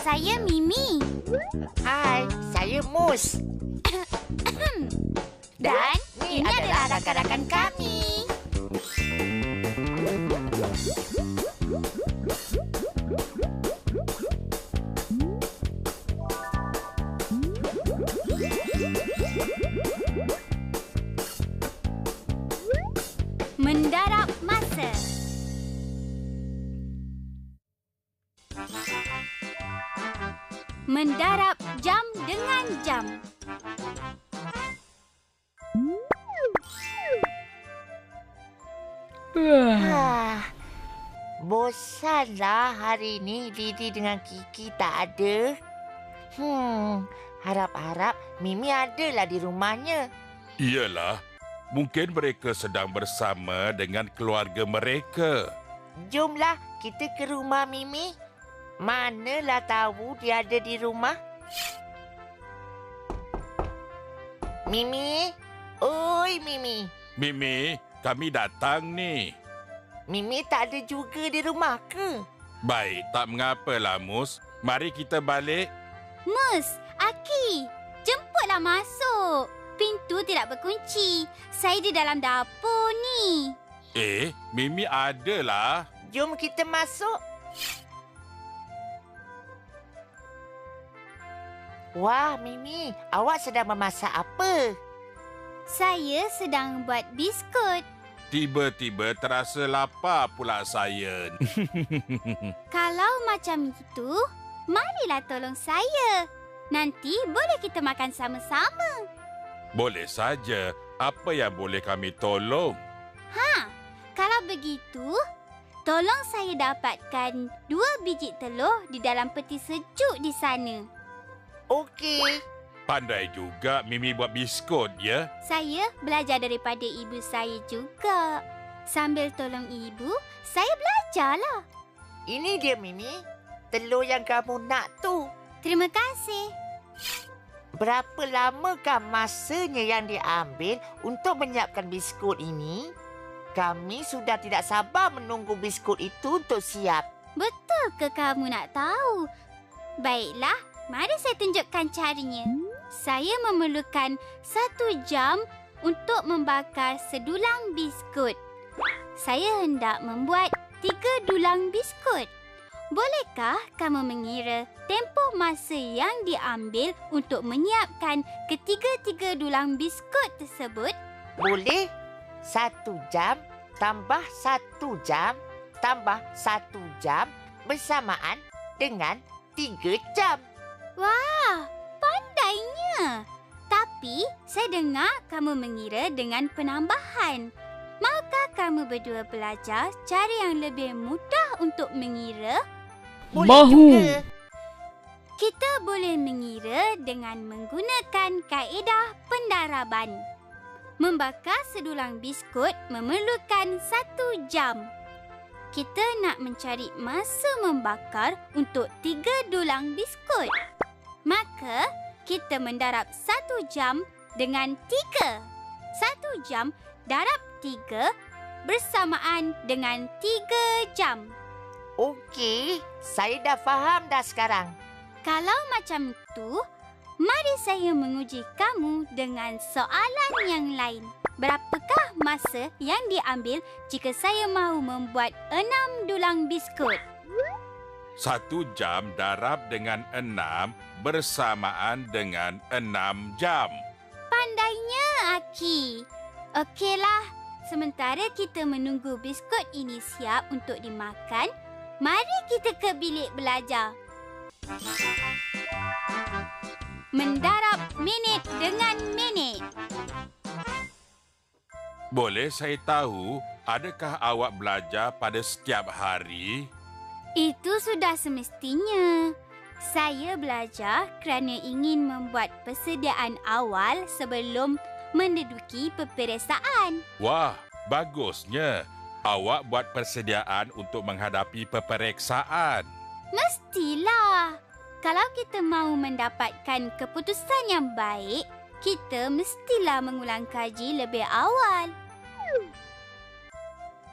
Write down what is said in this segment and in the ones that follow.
Saya Mimi. Hai, saya Mus. Dan ini adalah rakan-rakan kami. Mendarab masa. Mendarab jam dengan jam. Bosanlah hari ni Didi dengan Kiki tak ada. Harap-harap Mimi adalah di rumahnya. Iyalah, mungkin mereka sedang bersama dengan keluarga mereka. Jomlah kita ke rumah Mimi. Manalah tahu dia ada di rumah. Mimi? Oi Mimi. Mimi, kami datang ni. Mimi tak ada juga di rumah ke? Baik, tak mengapalah, Mus. Mari kita balik. Mus, Aki, jemputlah masuk. Pintu tidak berkunci. Saya di dalam dapur ni. Mimi adalah. Jom kita masuk. Wah, Mimi, awak sedang memasak apa? Saya sedang buat biskut. Tiba-tiba terasa lapar pula saya. Kalau macam itu, marilah tolong saya. Nanti boleh kita makan sama-sama. Boleh saja. Apa yang boleh kami tolong? Kalau begitu, tolong saya dapatkan 2 biji telur di dalam peti sejuk di sana. Okey. Pandai juga Mimi buat biskut, ya? Saya belajar daripada ibu saya juga. Sambil tolong ibu, saya belajarlah. Ini dia, Mimi. Telur yang kamu nak tu. Terima kasih. Berapa lamakah masanya yang diambil untuk menyiapkan biskut ini? Kami sudah tidak sabar menunggu biskut itu untuk siap. Betul ke kamu nak tahu? Baiklah, mari saya tunjukkan caranya. Saya memerlukan 1 jam untuk membakar sedulang biskut. Saya hendak membuat 3 dulang biskut. Bolehkah kamu mengira tempoh masa yang diambil untuk menyiapkan ketiga-tiga dulang biskut tersebut? Boleh. 1 jam tambah 1 jam tambah 1 jam bersamaan dengan 3 jam. Wah, pandainya. Tapi saya dengar kamu mengira dengan penambahan. Maukah kamu berdua belajar cara yang lebih mudah untuk mengira? Boleh juga. Kita boleh mengira dengan menggunakan kaedah pendaraban. Membakar sedulang biskut memerlukan 1 jam. Kita nak mencari masa membakar untuk 3 dulang biskut. Maka, kita mendarab 1 jam dengan 3. 1 jam darab 3 bersamaan dengan 3 jam. Okey, saya dah faham dah sekarang. Kalau macam tu, mari saya menguji kamu dengan soalan yang lain. Berapakah masa yang diambil jika saya mahu membuat 6 dulang biskut? 1 jam darab dengan 6 bersamaan dengan 6 jam. Pandainya, Aki. Okeylah, sementara kita menunggu biskut ini siap untuk dimakan, mari kita ke bilik belajar. Mendarab minit dengan minit. Boleh saya tahu, adakah awak belajar pada setiap hari? Itu sudah semestinya. Saya belajar kerana ingin membuat persediaan awal sebelum menduduki peperiksaan. Wah, bagusnya. Awak buat persediaan untuk menghadapi peperiksaan. Mestilah. Kalau kita mahu mendapatkan keputusan yang baik, kita mestilah mengulang kaji lebih awal.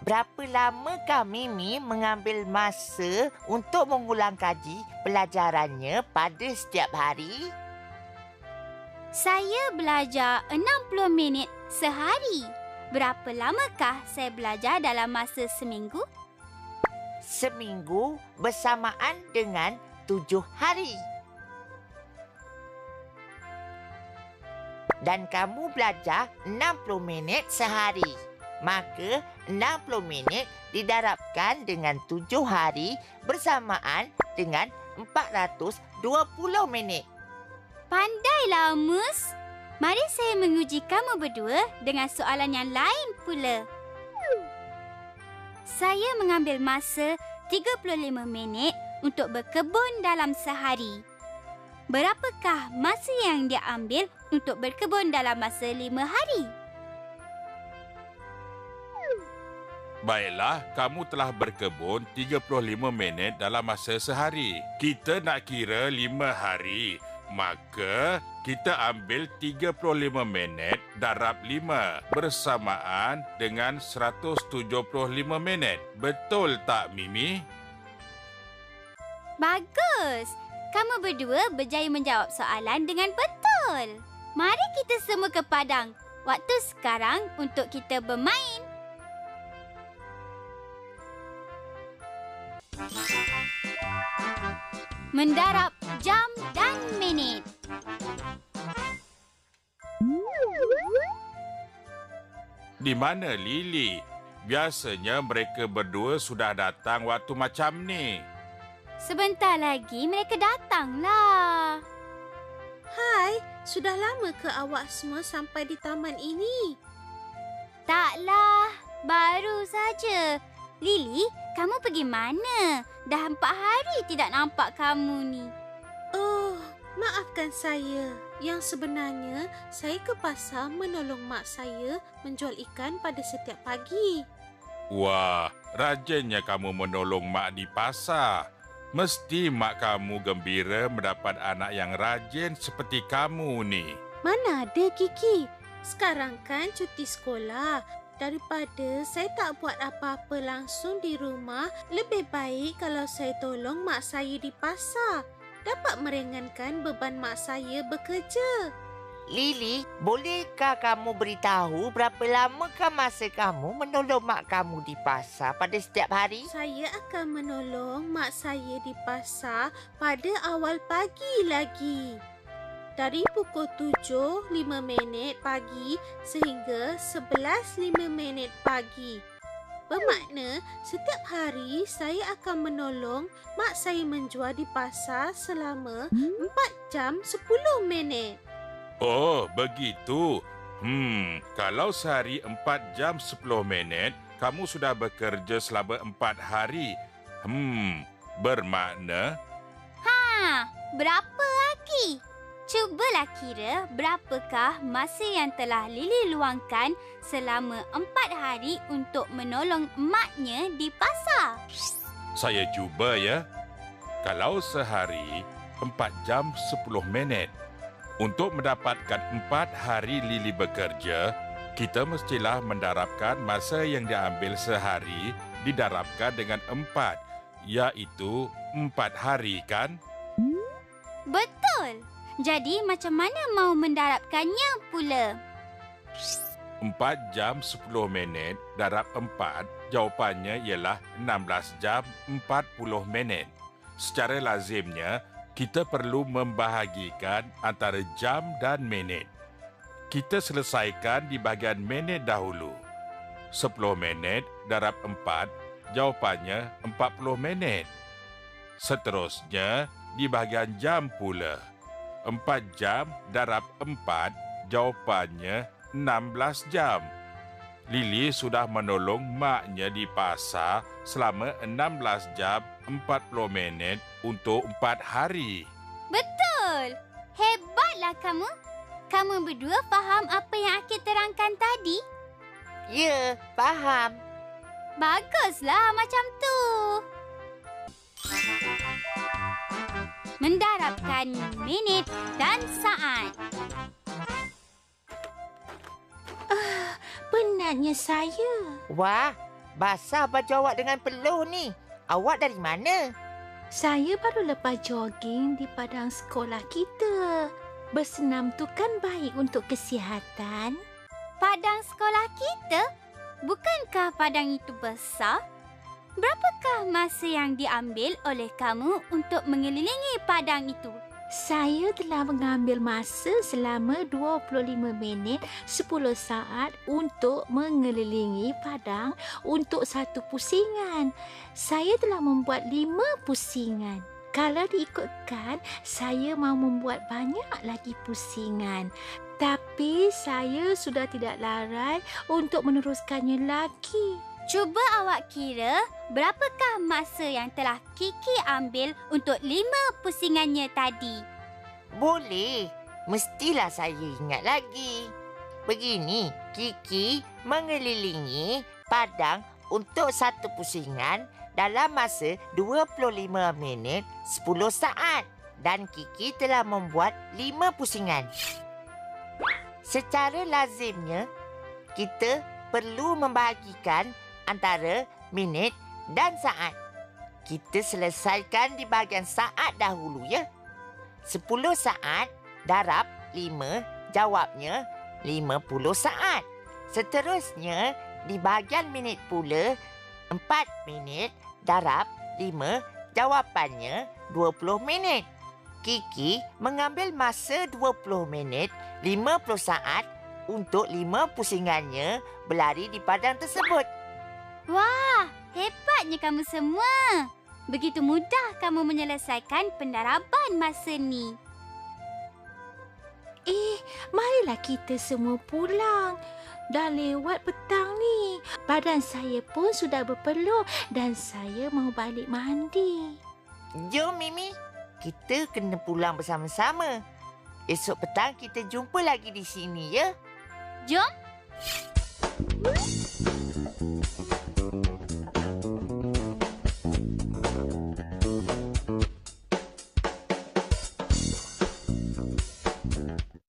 Berapa lamakah Mimi mengambil masa untuk mengulang kaji pelajarannya pada setiap hari? Saya belajar 60 minit sehari. Berapa lamakah saya belajar dalam masa seminggu? Seminggu bersamaan dengan 7 hari. Dan kamu belajar 60 minit sehari. Maka 60 minit didarabkan dengan 7 hari bersamaan dengan 420 minit. Pandailah, Mus. Mari saya menguji kamu berdua dengan soalan yang lain pula. Saya mengambil masa 35 minit untuk berkebun dalam sehari. Berapakah masa yang dia ambil untuk berkebun dalam masa 5 hari? Baiklah, kamu telah berkebun 35 minit dalam masa sehari. Kita nak kira 5 hari. Maka, kita ambil 35 minit darab 5 bersamaan dengan 175 minit. Betul tak, Mimi? Bagus! Kamu berdua berjaya menjawab soalan dengan betul. Mari kita semua ke padang. Waktu sekarang untuk kita bermain. Mendarab jam dan minit. Di mana Lily? Biasanya mereka berdua sudah datang waktu macam ni. Sebentar lagi mereka datanglah. Hai, sudah lama ke awak semua sampai di taman ini? Taklah, baru saja. Lily, kamu pergi mana? Dah 4 hari tidak nampak kamu ni. Oh, maafkan saya. Yang sebenarnya, saya ke pasar menolong mak saya menjual ikan pada setiap pagi. Wah, rajinnya kamu menolong mak di pasar. Mesti mak kamu gembira mendapat anak yang rajin seperti kamu ni. Mana ada, Kiki? Sekarang kan cuti sekolah. Daripada saya tak buat apa-apa langsung di rumah, lebih baik kalau saya tolong mak saya di pasar. Dapat meringankan beban mak saya bekerja. Lily, bolehkah kamu beritahu berapa lamakah masa kamu menolong mak kamu di pasar pada setiap hari? Saya akan menolong mak saya di pasar pada awal pagi lagi. Dari pukul 7.05 pagi sehingga 11.05 pagi. Bermakna setiap hari saya akan menolong mak saya menjual di pasar selama 4 jam 10 minit. Oh, begitu. Kalau sehari 4 jam 10 minit, kamu sudah bekerja selama 4 hari. Bermakna... Berapa lagi? Cubalah kira berapakah masa yang telah Lily luangkan selama 4 hari untuk menolong emaknya di pasar. Saya cuba ya. Kalau sehari 4 jam 10 minit. Untuk mendapatkan 4 hari Lily bekerja, kita mestilah mendarabkan masa yang diambil sehari didarabkan dengan 4, iaitu 4 hari kan? Betul. Jadi macam mana mau mendarabkannya pula? 4 jam 10 minit darab 4, jawapannya ialah 16 jam 40 minit. Secara lazimnya, kita perlu membahagikan antara jam dan minit. Kita selesaikan di bahagian minit dahulu. 10 minit darab 4, jawapannya 40 minit. Seterusnya, di bahagian jam pula. 4 jam darab 4, jawapannya 16 jam. Lily sudah menolong maknya di pasar selama 16 jam 40 minit untuk 4 hari. Betul. Hebatlah kamu. Kamu berdua faham apa yang Akil terangkan tadi? Ya, faham. Baguslah macam tu. Mendarabkan minit dan saat. Penatnya saya. Wah, basah baju awak dengan peluh ni. Awak dari mana? Saya baru lepas jogging di padang sekolah kita. Bersenam tu kan baik untuk kesihatan. Padang sekolah kita? Bukankah padang itu besar? Berapakah masa yang diambil oleh kamu untuk mengelilingi padang itu? Saya telah mengambil masa selama 25 minit 10 saat untuk mengelilingi padang untuk satu pusingan. Saya telah membuat 5 pusingan. Kalau diikutkan, saya mahu membuat banyak lagi pusingan. Tapi saya sudah tidak larat untuk meneruskannya lagi. Cuba awak kira berapakah masa yang telah Kiki ambil untuk 5 pusingannya tadi. Boleh. Mestilah saya ingat lagi. Begini, Kiki mengelilingi padang untuk satu pusingan dalam masa 25 minit 10 saat. Dan Kiki telah membuat 5 pusingan. Secara lazimnya, kita perlu membahagikan antara minit dan saat. Kita selesaikan di bahagian saat dahulu ya. 10 saat darab 5, jawabnya 50 saat. Seterusnya, di bahagian minit pula, 4 minit darab 5, jawapannya 20 minit. Kiki mengambil masa 20 minit 50 saat untuk 5 pusingannya berlari di padang tersebut. Wah, hebatnya kamu semua. Begitu mudah kamu menyelesaikan pendaraban masa ni. Marilah kita semua pulang. Dah lewat petang ni. Badan saya pun sudah berpeluh dan saya mahu balik mandi. Jom, Mimi. Kita kena pulang bersama-sama. Esok petang kita jumpa lagi di sini, ya? Jom.